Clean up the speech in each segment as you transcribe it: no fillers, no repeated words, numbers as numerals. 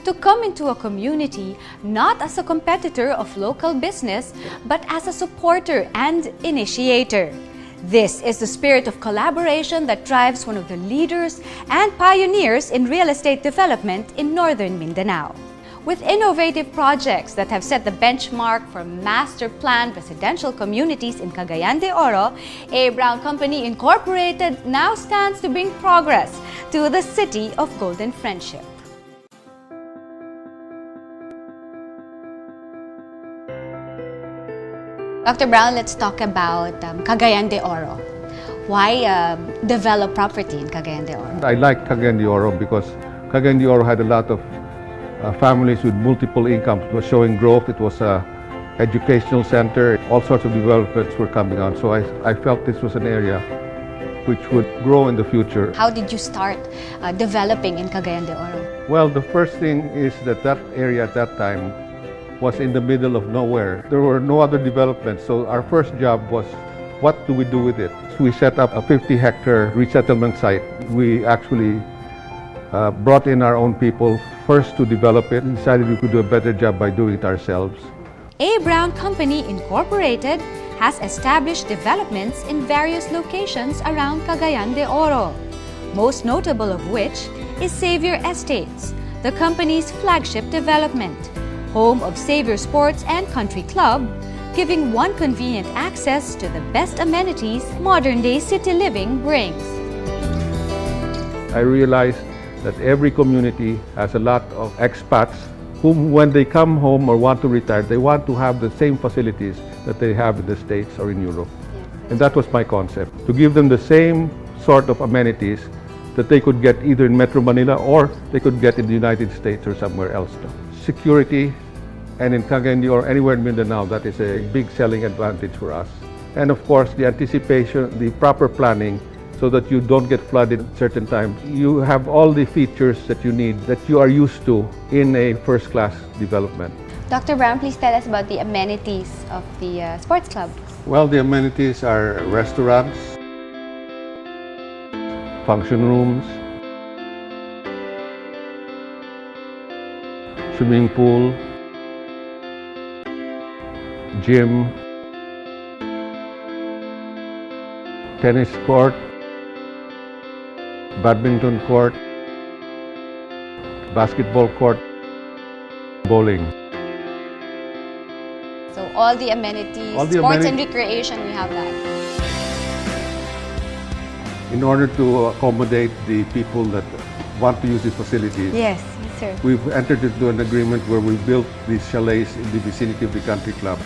to come into a community not as a competitor of local business, but as a supporter and initiator. This is the spirit of collaboration that drives one of the leaders and pioneers in real estate development in Northern Mindanao. With innovative projects that have set the benchmark for master-planned residential communities in Cagayan de Oro, A. Brown Company Incorporated now stands to bring progress to the city of Golden Friendship. Dr. Brown, let's talk about Cagayan de Oro. Why develop property in Cagayan de Oro? I like Cagayan de Oro because Cagayan de Oro had a lot of families with multiple incomes. It was showing growth. It was an educational center. All sorts of developments were coming on. So I felt this was an area which would grow in the future. How did you start developing in Cagayan de Oro? Well, the first thing is that area at that time was in the middle of nowhere. There were no other developments. So our first job was, what do we do with it? So we set up a 50-hectare resettlement site. We actually brought in our own people first to develop it and decided we could do a better job by doing it ourselves. A. Brown Company Incorporated has established developments in various locations around Cagayan de Oro, most notable of which is Xavier Estates, the company's flagship development, home of Xavier Sports and Country Club, giving one convenient access to the best amenities modern-day city living brings. I realized that every community has a lot of expats whom, when they come home or want to retire, they want to have the same facilities that they have in the States or in Europe. Yeah. And that was my concept, to give them the same sort of amenities that they could get either in Metro Manila or they could get in the United States or somewhere else. Security, and in Cagayan de Oro, anywhere in Mindanao, that is a big selling advantage for us. And of course, the anticipation, the proper planning, so that you don't get flooded at certain times. You have all the features that you need, that you are used to in a first-class development. Dr. Brown, please tell us about the amenities of the sports club. Well, the amenities are restaurants, function rooms, swimming pool, gym, tennis court, badminton court, basketball court, bowling. So all the amenities, sports and recreation, we have that. In order to accommodate the people that want to use these facilities, yes, sir, we've entered into an agreement where we built these chalets in the vicinity of the country club.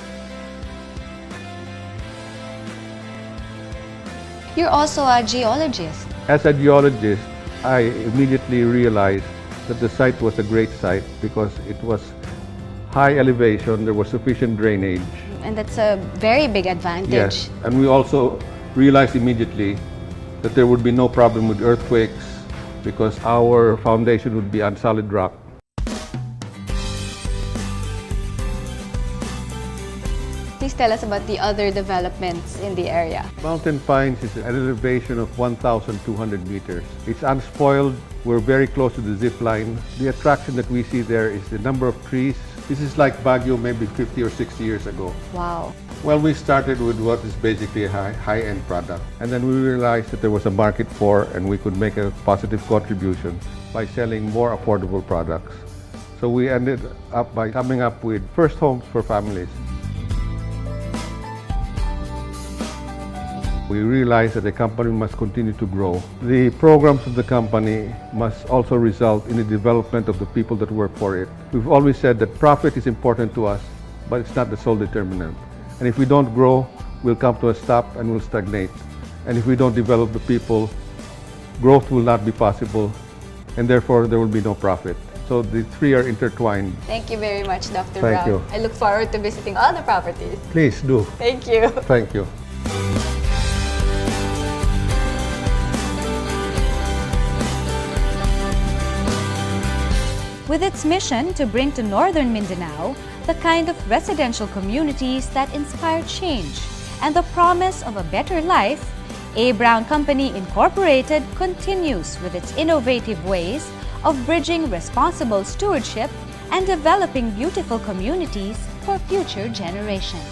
You're also a geologist. As a geologist, I immediately realized that the site was a great site because it was high elevation, there was sufficient drainage. And that's a very big advantage. Yes, and we also realized immediately that there would be no problem with earthquakes because our foundation would be on solid rock. Please tell us about the other developments in the area. Mountain Pines is at an elevation of 1,200 meters. It's unspoiled. We're very close to the zip line. The attraction that we see there is the number of trees. This is like Baguio maybe 50 or 60 years ago. Wow. Well, we started with what is basically a high-end product. And then we realized that there was a market for, and we could make a positive contribution by selling more affordable products. So we ended up by coming up with first homes for families. We realized that the company must continue to grow. The programs of the company must also result in the development of the people that work for it. We've always said that profit is important to us, but it's not the sole determinant. And if we don't grow, we'll come to a stop and we'll stagnate. And if we don't develop the people, growth will not be possible, and therefore there will be no profit. So the three are intertwined. Thank you very much, Dr. Thank Brown. you. I look forward to visiting all the properties. Please do. Thank you. Thank you. With its mission to bring to Northern Mindanao the kind of residential communities that inspire change and the promise of a better life, A. Brown Company Incorporated continues with its innovative ways of bridging responsible stewardship and developing beautiful communities for future generations.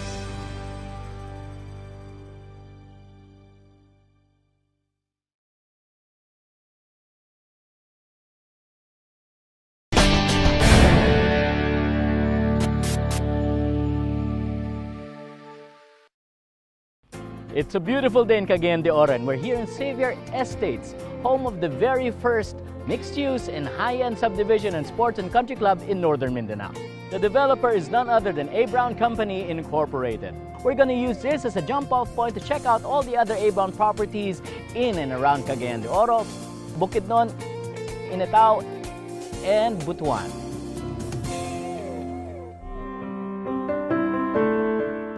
It's a beautiful day in Cagayan de Oro, and we're here in Xavier Estates, home of the very first mixed-use and high-end subdivision and sports and country club in northern Mindanao. The developer is none other than A. Brown Company Incorporated. We're going to use this as a jump-off point to check out all the other A. Brown properties in and around Cagayan de Oro, Bukidnon, Initao, and Butuan.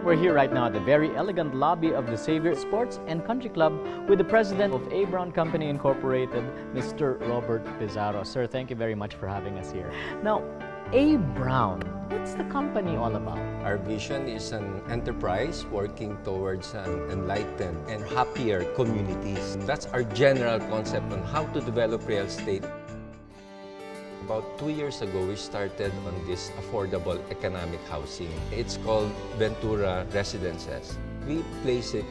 We're here right now at the very elegant lobby of the Xavier Sports and Country Club with the president of A. Brown Company Incorporated, Mr. Robert Pizarro. Sir, thank you very much for having us here. Now, A. Brown, what's the company all about? Our vision is an enterprise working towards an enlightened and happier communities. That's our general concept on how to develop real estate. About 2 years ago, we started on this affordable economic housing. It's called Ventura Residences. We place it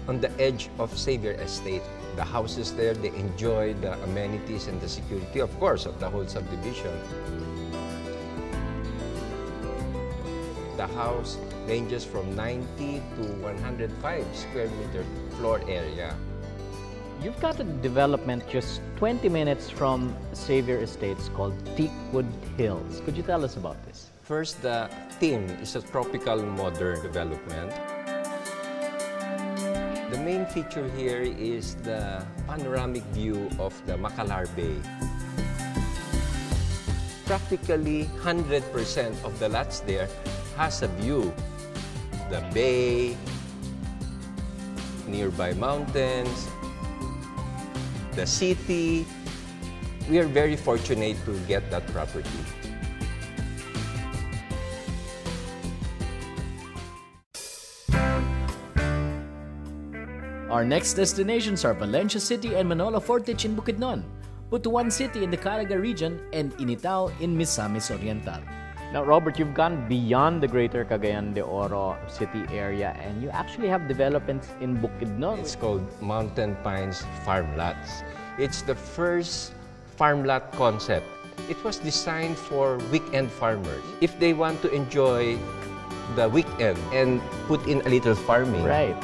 on the edge of Xavier Estate. The houses there, they enjoy the amenities and the security, of course, of the whole subdivision. The house ranges from 90 to 105 square meter floor area. You've got a development just 20 minutes from Xavier Estates called Teakwood Hills. Could you tell us about this? First, the theme is a tropical modern development. The main feature here is the panoramic view of the Macalar Bay. Practically 100% of the lots there has a view. The bay, nearby mountains, the city. We are very fortunate to get that property. Our next destinations are Valencia City and Manolo Fortich in Bukidnon, Butuan City in the Caraga region, and Initao in Misamis Oriental. Now, Robert, you've gone beyond the greater Cagayan de Oro city area, and you actually have developments in Bukidnon. It's called Mountain Pines Farm Lots. It's the first farm lot concept. It was designed for weekend farmers. If they want to enjoy the weekend and put in a little farming. Right.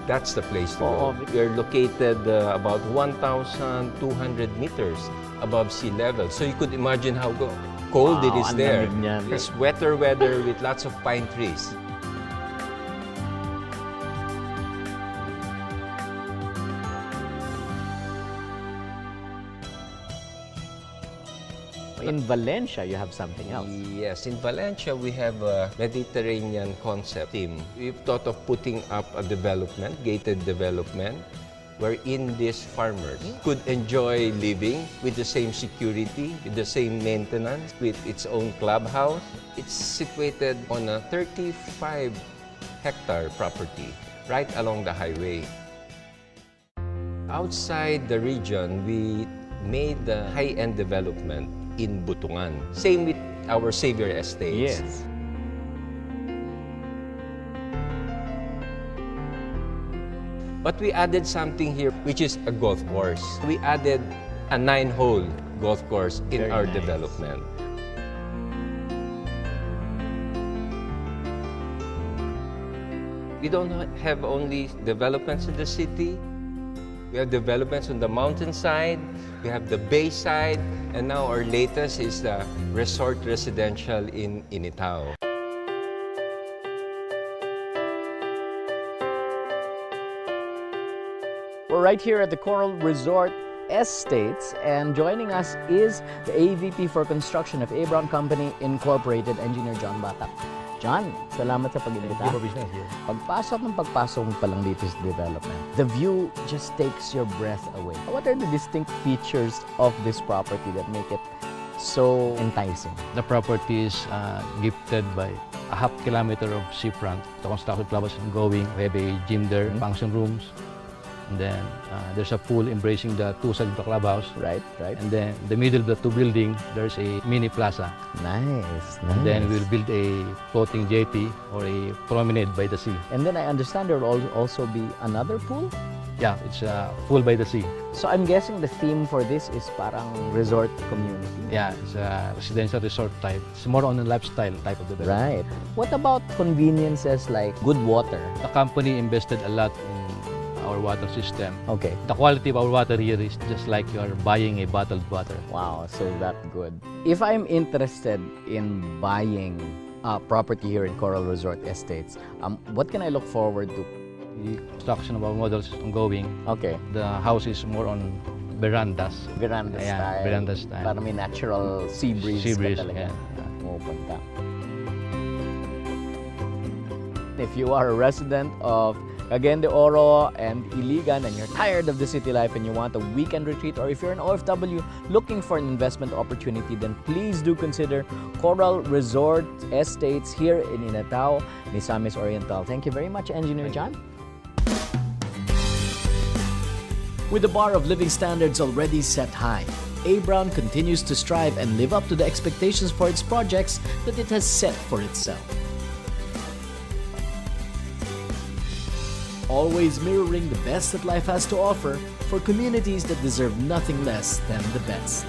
That's the place to go. We are located about 1,200 meters above sea level. So you could imagine how cold it is there. It's wetter weather with lots of pine trees. In Valencia, you have something else. Yes, in Valencia, we have a Mediterranean concept theme. We've thought of putting up a development, gated development, wherein these farmers could enjoy living with the same security, with the same maintenance, with its own clubhouse. It's situated on a 35-hectare property right along the highway. Outside the region, we made the high-end development in Butuan. Same with our Xavier Estates. Yes. But we added something here, which is a golf course. We added a 9-hole golf course in our development. We don't have only developments in the city. We have developments on the mountainside, we have the bayside, and now our latest is the resort residential in Initao. We're right here at the Coral Resort Estates, and joining us is the AVP for Construction of A. Brown Company Incorporated, Engineer John Batak. John, salamat sa pag-imbita. Pagpasok mo pa lang dito sa development, the view just takes your breath away. What are the distinct features of this property that make it so enticing? The property is gifted by a half kilometer of seafront. The construction club is ongoing. We have a gym there, function rooms. And then there's a pool embracing the two sides of the clubhouse. Right, right. And then in the middle of the two buildings, there's a mini plaza. Nice, nice. And then we'll build a floating jetty or a promenade by the sea. And then I understand there will also be another pool? Yeah, it's a pool by the sea. So I'm guessing the theme for this is parang resort community. Yeah, it's a residential resort type. It's more on a lifestyle type of development. Right. What about conveniences like good water? The company invested a lot in our water system. Okay. The quality of our water here is just like you're buying a bottled water. Wow, so that good. If I'm interested in buying property here in Coral Resort Estates, what can I look forward to? The construction of our models is ongoing. Okay. The house is more on verandas. Veranda Yeah, style. veranda style. Para may natural sea breeze, Sea breeze, ka talaga. yeah. Pumupunta. If you are a resident of Cagayan de Oro and Iligan and you're tired of the city life and you want a weekend retreat, or if you're an OFW looking for an investment opportunity, then please do consider Coral Resort Estates here in Inatao, Misamis Oriental. Thank you very much, Engineer John. With the bar of living standards already set high, A. Brown continues to strive and live up to the expectations for its projects that it has set for itself. Always mirroring the best that life has to offer for communities that deserve nothing less than the best.